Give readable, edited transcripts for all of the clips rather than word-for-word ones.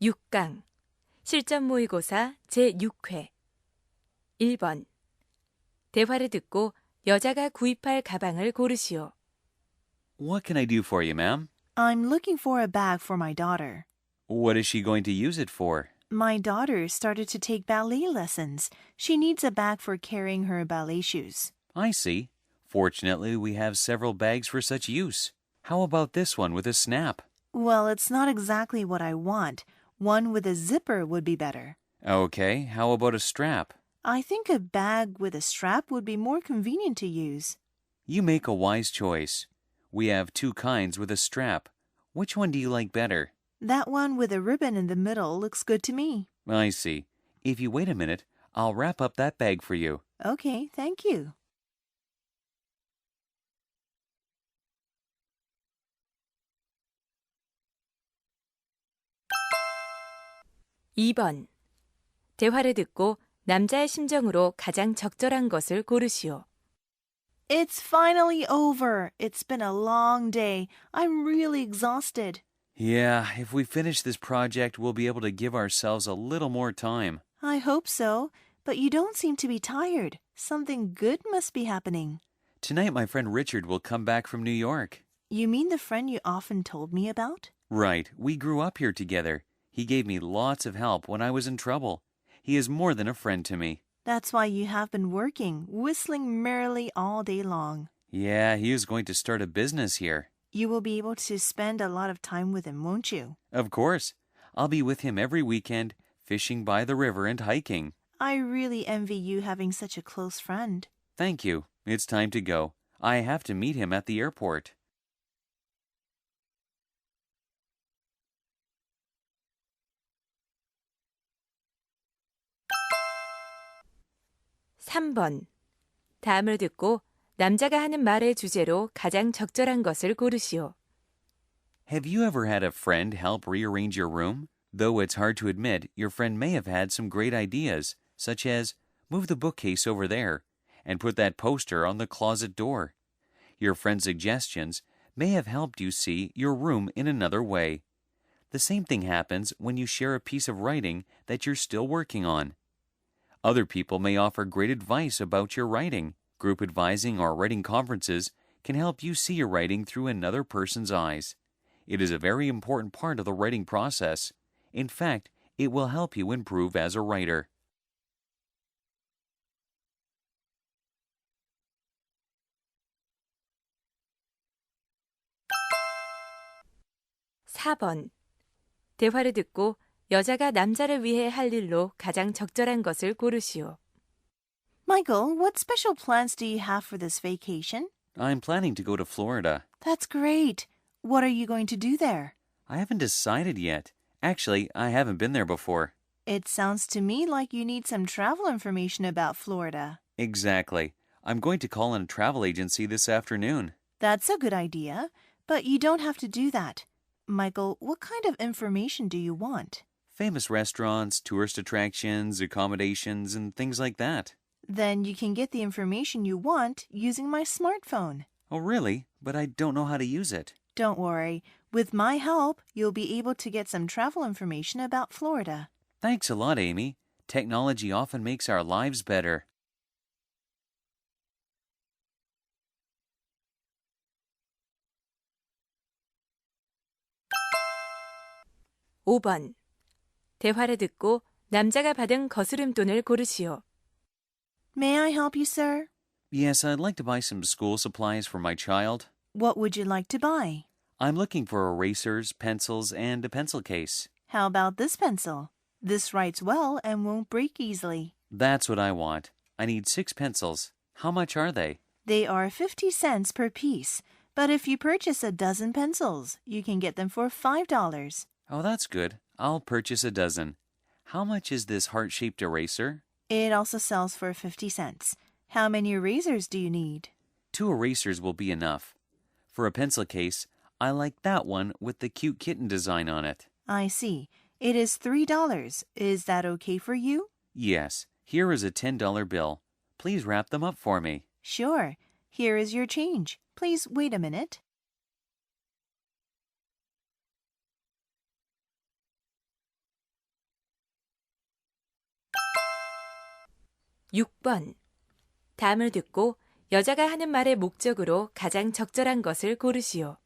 6강 실전 모의고사 제6회 1번 대화를 듣고 여자가 구입할 가방을 고르시오. What can I do for you, ma'am? I'm looking for a bag for my daughter. What is she going to use it for? My daughter started to take ballet lessons. She needs a bag for carrying her ballet shoes. I see. Fortunately, we have several bags for such use. How about this one with a snap? Well, it's not exactly what I want. One with a zipper would be better. Okay, how about a strap? I think a bag with a strap would be more convenient to use. You make a wise choice. We have two kinds with a strap. Which one do you like better? That one with a ribbon in the middle looks good to me. I see. If you wait a minute, I'll wrap up that bag for you. Okay, thank you. (2번) 대화를 듣고 남자의 심정으로 가장 적절한 것을 고르시오. It's finally over. It's been a long day. I'm really exhausted. Yeah, if we finish this project, we'll be able to give ourselves a little more time. I hope so, but you don't seem to be tired. Something good must be happening. Tonight, my friend Richard will come back from New York. You mean the friend you often told me about? Right, we grew up here together. He gave me lots of help when I was in trouble. He is more than a friend to me. That's why you have been working, whistling merrily all day long. Yeah, he is going to start a business here. You will be able to spend a lot of time with him, won't you? Of course. I'll be with him every weekend, fishing by the river and hiking. I really envy you having such a close friend. Thank you. It's time to go. I have to meet him at the airport. (3번) 다음을 듣고 남자가 하는 말의 주제로 가장 적절한 것을 고르시오. Have you ever had a friend help rearrange your room? Though it's hard to admit, your friend may have had some great ideas, such as, move the bookcase over there, and put that poster on the closet door. Your friend's suggestions may have helped you see your room in another way. The same thing happens when you share a piece of writing that you're still working on. Other people may offer great advice about your writing. Group advising or writing conferences can help you see your writing through another person's eyes. It is a very important part of the writing process. In fact, it will help you improve as a writer. (4번) 대화를 듣고 여자가 남자를 위해 할 일로 가장 적절한 것을 고르시오. Michael, what special plans do you have for this vacation? I'm planning to go to Florida. That's great. What are you going to do there? I haven't decided yet. Actually, I haven't been there before. It sounds to me like you need some travel information about Florida. Exactly. I'm going to call in a travel agency this afternoon. That's a good idea, but you don't have to do that. Michael, what kind of information do you want? Famous restaurants, tourist attractions, accommodations, and things like that. Then you can get the information you want using my smartphone. Oh, really? But I don't know how to use it. Don't worry. With my help, you'll be able to get some travel information about Florida. Thanks a lot, Amy. Technology often makes our lives better. (5번) 대화를 듣고 남자가 받은 거스름돈을 고르시오. May I help you, sir? Yes, I'd like to buy some school supplies for my child. What would you like to buy? I'm looking for erasers, pencils, and a pencil case. How about this pencil? This writes well and won't break easily. That's what I want. I need 6 pencils. How much are they? They are 50 cents per piece, but if you purchase a dozen pencils, you can get them for $5. Oh, that's good. I'll purchase a dozen. How much is this heart-shaped eraser? It also sells for 50 cents. How many erasers do you need? 2 erasers will be enough. For a pencil case, I like that one with the cute kitten design on it. I see. It is $3. Is that okay for you? Yes. Here is a $10 bill. Please wrap them up for me. Sure. Here is your change. Please wait a minute. 6번. 다음을 듣고 여자가 하는 말의 목적으로 가장 적절한 것을 고르시오.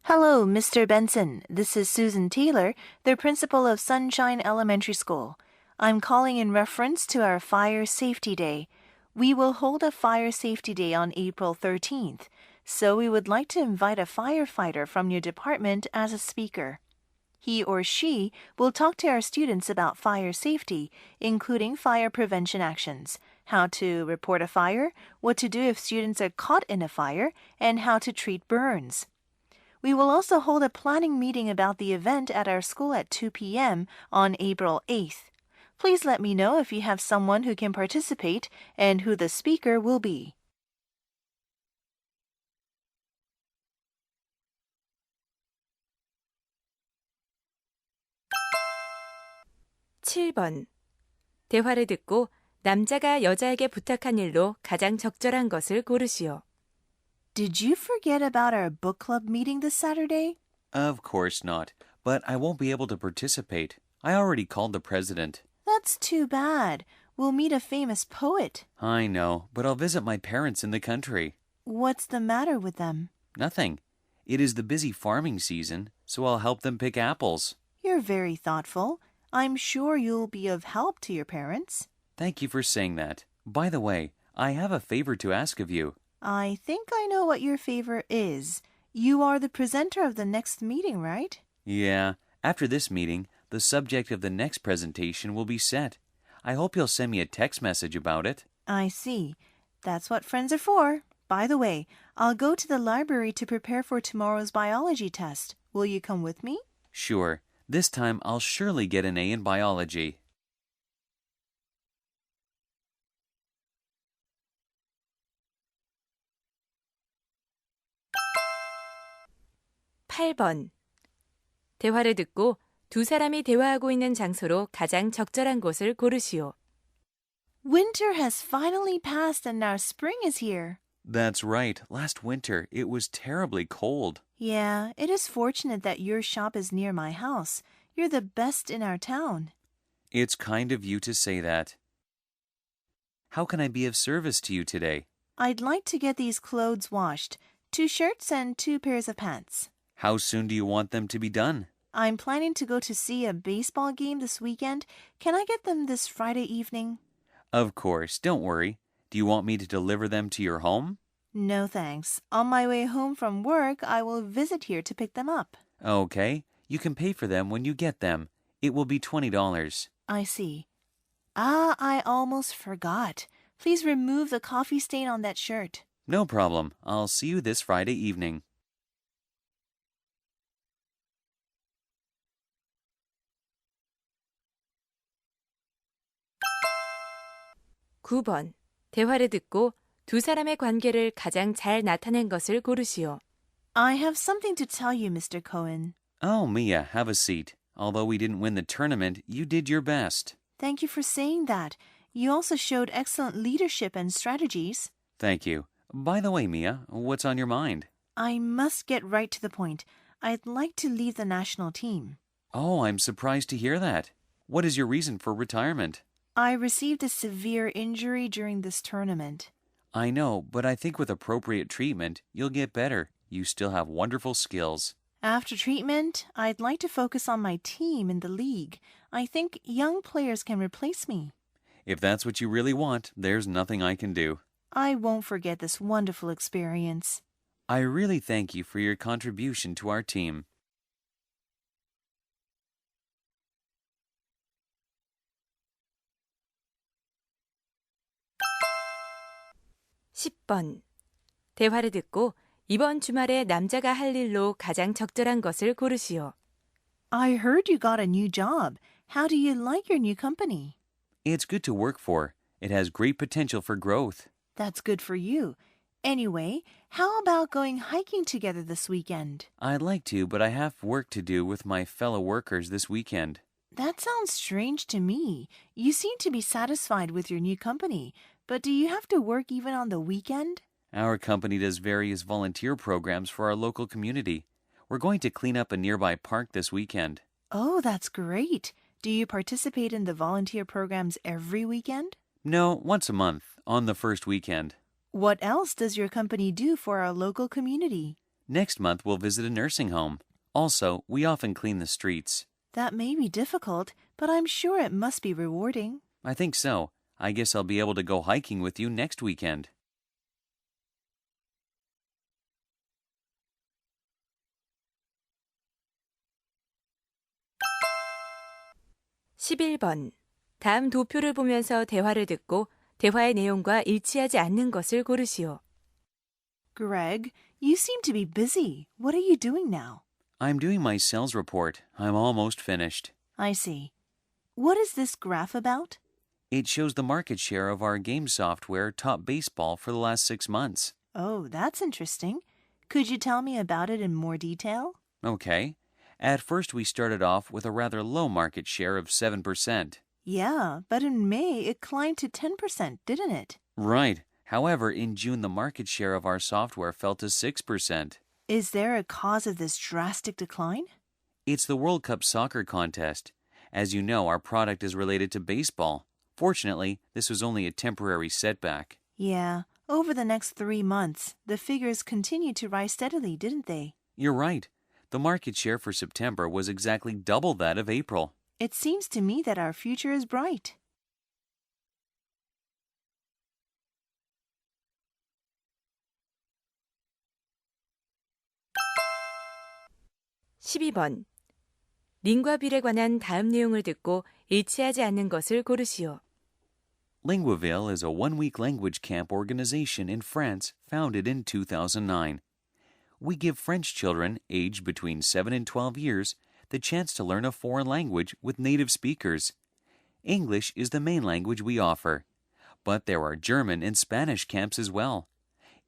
Hello, Mr. Benson. This is Susan Taylor, the principal of Sunshine Elementary School. I'm calling in reference to our Fire Safety Day. We will hold a Fire Safety Day on April 13th, so we would like to invite a firefighter from your department as a speaker. He or she will talk to our students about fire safety, including fire prevention actions, how to report a fire, what to do if students are caught in a fire, and how to treat burns. We will also hold a planning meeting about the event at our school at 2 p.m. on April 8th. Please let me know if you have someone who can participate and who the speaker will be. (7번) 대화를 듣고 남자가 여자에게 부탁한 일로 가장 적절한 것을 고르시오. Did you forget about our book club meeting this Saturday? Of course not, but I won't be able to participate. I already called the president. That's too bad. We'll meet a famous poet. I know, but I'll visit my parents in the country. What's the matter with them? Nothing. It is the busy farming season, so I'll help them pick apples. You're very thoughtful. I'm sure you'll be of help to your parents. Thank you for saying that. By the way, I have a favor to ask of you. I think I know what your favor is. You are the presenter of the next meeting, right? Yeah, after this meeting, the subject of the next presentation will be set. I hope you'll send me a text message about it. I see. That's what friends are for. By the way, I'll go to the library to prepare for tomorrow's biology test. Will you come with me? Sure. This time I'll surely get an A in biology. (8번) 대화를 듣고 두 사람이 대화하고 있는 장소로 가장 적절한 곳을 고르시오. Winter has finally passed and now spring is here. That's right. Last winter, it was terribly cold. Yeah, it is fortunate that your shop is near my house. You're the best in our town. It's kind of you to say that. How can I be of service to you today? I'd like to get these clothes washed. 2 shirts and 2 pairs of pants. How soon do you want them to be done? I'm planning to go to see a baseball game this weekend. Can I get them this Friday evening? Of course. Don't worry. Do you want me to deliver them to your home? No thanks. On my way home from work, I will visit here to pick them up. Okay. You can pay for them when you get them. It will be $20. I see. Ah, I almost forgot. Please remove the coffee stain on that shirt. No problem. I'll see you this Friday evening. (9번) 대화를 듣고 두 사람의 관계를 가장 잘 나타낸 것을 고르시오. I have something to tell you, Mr. Cohen. Oh, Mia, have a seat. Although we didn't win the tournament, you did your best. Thank you for saying that. You also showed excellent leadership and strategies. Thank you. By the way, Mia, what's on your mind? I must get right to the point. I'd like to leave the national team. Oh, I'm surprised to hear that. What is your reason for retirement? I received a severe injury during this tournament. I know, but I think with appropriate treatment, you'll get better. You still have wonderful skills. After treatment, I'd like to focus on my team in the league. I think young players can replace me. If that's what you really want, there's nothing I can do. I won't forget this wonderful experience. I really thank you for your contribution to our team. (10번) 대화를 듣고 이번 주말에 남자가 할 일로 가장 적절한 것을 고르시오. I heard you got a new job. How do you like your new company? It's good to work for. It has great potential for growth. That's good for you. Anyway, how about going hiking together this weekend? I'd like to, but I have work to do with my fellow workers this weekend. That sounds strange to me. You seem to be satisfied with your new company, but do you have to work even on the weekend? Our company does various volunteer programs for our local community. We're going to clean up a nearby park this weekend. Oh, that's great. Do you participate in the volunteer programs every weekend? No, once a month, on the first weekend. What else does your company do for our local community? Next month, we'll visit a nursing home. Also, we often clean the streets. That may be difficult, but I'm sure it must be rewarding. I think so. I guess I'll be able to go hiking with you next weekend. (11번) 다음 도표를 보면서 대화를 듣고 대화의 내용과 일치하지 않는 것을 고르시오. Greg, you seem to be busy. What are you doing now? I'm doing my sales report. I'm almost finished. I see. What is this graph about? It shows the market share of our game software Top Baseball for the last 6 months. Oh, that's interesting. Could you tell me about it in more detail? Okay. At first, we started off with a rather low market share of 7%. Yeah, but in May it climbed to 10%, didn't it? Right. However, in June, the market share of our software fell to 6%. Is there a cause of this drastic decline? It's the World Cup soccer contest. As you know, our product is related to baseball. Fortunately, this was only a temporary setback. Yeah, over the next 3 months, the figures continued to rise steadily, didn't they? You're right. The market share for September was exactly double that of April. It seems to me that our future is bright. (12번) 링과 빌에 관한 다음 내용을 듣고 일치하지 않는 것을 고르시오. Linguaville is a one-week language camp organization in France founded in 2009. We give French children aged between 7 and 12 years the chance to learn a foreign language with native speakers. English is the main language we offer, but there are German and Spanish camps as well,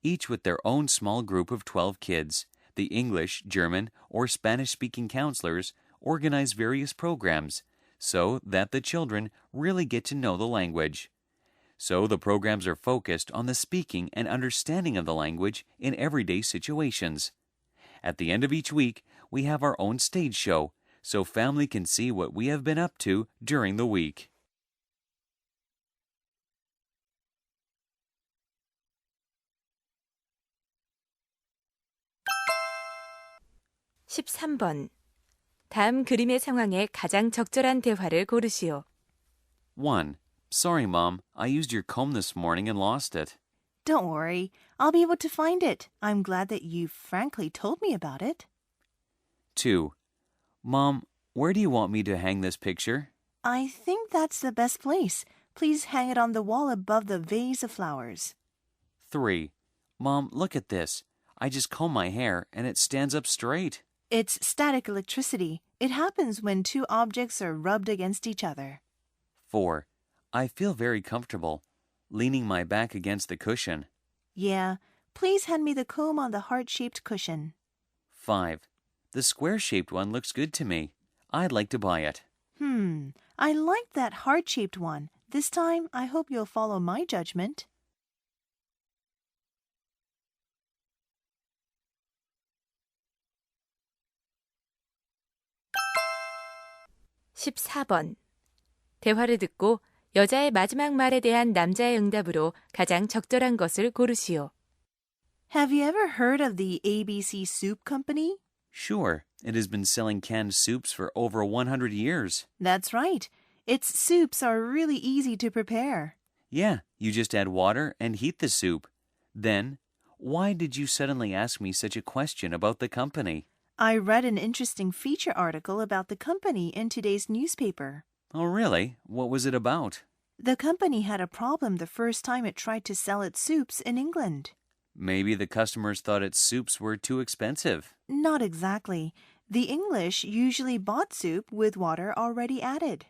each with their own small group of 12 kids. The English, German, or Spanish-speaking counselors organize various programs so that the children really get to know the language. So the programs are focused on the speaking and understanding of the language in everyday situations. At the end of each week, we have our own stage show, so family can see what we have been up to during the week. (13번) 다음 그림의 상황에 가장 적절한 대화를 고르시오. 1. Sorry, Mom. I used your comb this morning and lost it. Don't worry, I'll be able to find it. I'm glad that you frankly told me about it. 2. Mom, where do you want me to hang this picture? I think that's the best place. Please hang it on the wall above the vase of flowers. 3. Mom, look at this. I just comb my hair and it stands up straight. It's static electricity. It happens when two objects are rubbed against each other. 4. I feel very comfortable, leaning my back against the cushion. Yeah, please hand me the comb on the heart-shaped cushion. 5. The square-shaped one looks good to me. I'd like to buy it. I like that heart-shaped one. This time, I hope you'll follow my judgment. (14번) 대화를 듣고 여자의 마지막 말에 대한 남자의 응답으로 가장 적절한 것을 고르시오. Have you ever heard of the ABC Soup Company? Sure, it has been selling canned soups for over 100 years. That's right. Its soups are really easy to prepare. Yeah, you just add water and heat the soup. Then, why did you suddenly ask me such a question about the company? I read an interesting feature article about the company in today's newspaper. Oh, really? What was it about? The company had a problem the first time it tried to sell its soups in England. Maybe the customers thought its soups were too expensive. Not exactly. The English usually bought soup with water already added.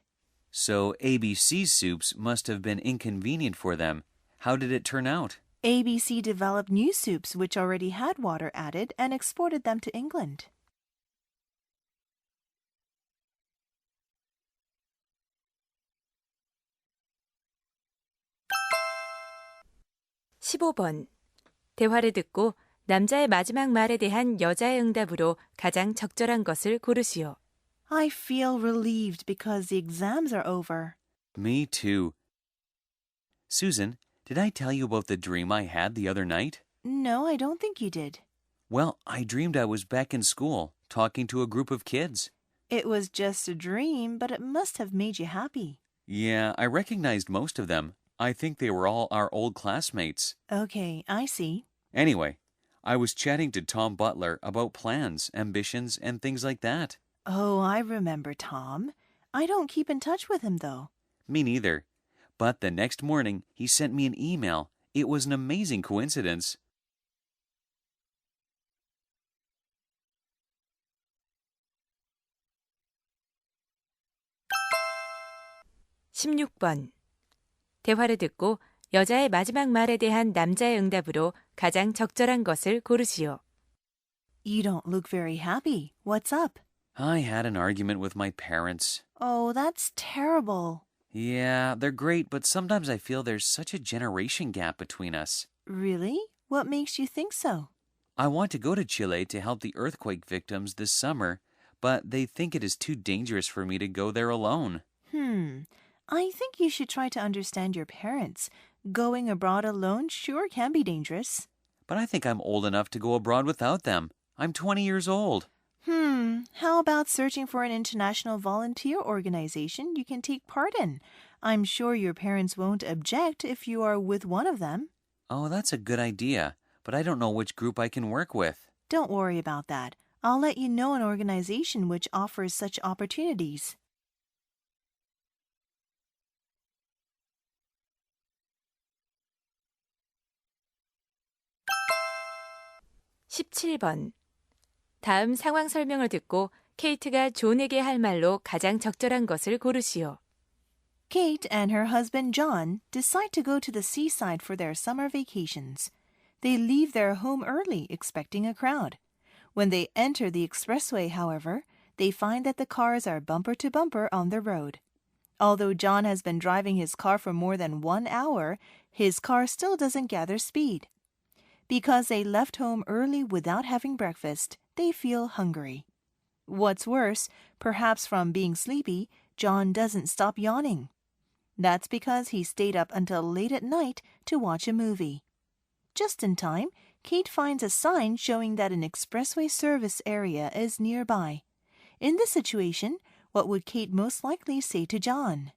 So ABC soups must have been inconvenient for them. How did it turn out? ABC developed new soups which already had water added and exported them to England. (15번) 대화를 듣고 남자의 마지막 말에 대한 여자의 응답으로 가장 적절한 것을 고르시오. I feel relieved because the exams are over. Me too. Susan, did I tell you about the dream I had the other night? No, I don't think you did. Well, I dreamed I was back in school, talking to a group of kids. It was just a dream, but it must have made you happy. Yeah, I recognized most of them. I think they were all our old classmates. Okay, I see. Anyway, I was chatting to Tom Butler about plans, ambitions, and things like that. Oh, I remember Tom. I don't keep in touch with him, though. Me neither. But the next morning, he sent me an email. It was an amazing coincidence. (16번) 대화를 듣고 여자의 마지막 말에 대한 남자의 응답으로 가장 적절한 것을 고르시오. You don't look very happy. What's up? I had an argument with my parents. Oh, that's terrible. Yeah, they're great, but sometimes I feel there's such a generation gap between us. Really? What makes you think so? I want to go to Chile to help the earthquake victims this summer, but they think it is too dangerous for me to go there alone. I think you should try to understand your parents. Going abroad alone sure can be dangerous. But I think I'm old enough to go abroad without them. I'm 20 years old. How about searching for an international volunteer organization you can take part in? I'm sure your parents won't object if you are with one of them. Oh, that's a good idea, but I don't know which group I can work with. Don't worry about that. I'll let you know an organization which offers such opportunities. (17번) 다음 상황 설명을 듣고 케이트가 존에게 할 말로 가장 적절한 것을 고르시오. Kate and her husband John decide to go to the seaside for their summer vacations. They leave their home early, expecting a crowd. When they enter the expressway, however, they find that the cars are bumper to bumper on the road. Although John has been driving his car for more than 1 hour, his car still doesn't gather speed. Because they left home early without having breakfast, they feel hungry. What's worse, perhaps from being sleepy, John doesn't stop yawning. That's because he stayed up until late at night to watch a movie. Just in time, Kate finds a sign showing that an expressway service area is nearby. In this situation, what would Kate most likely say to John?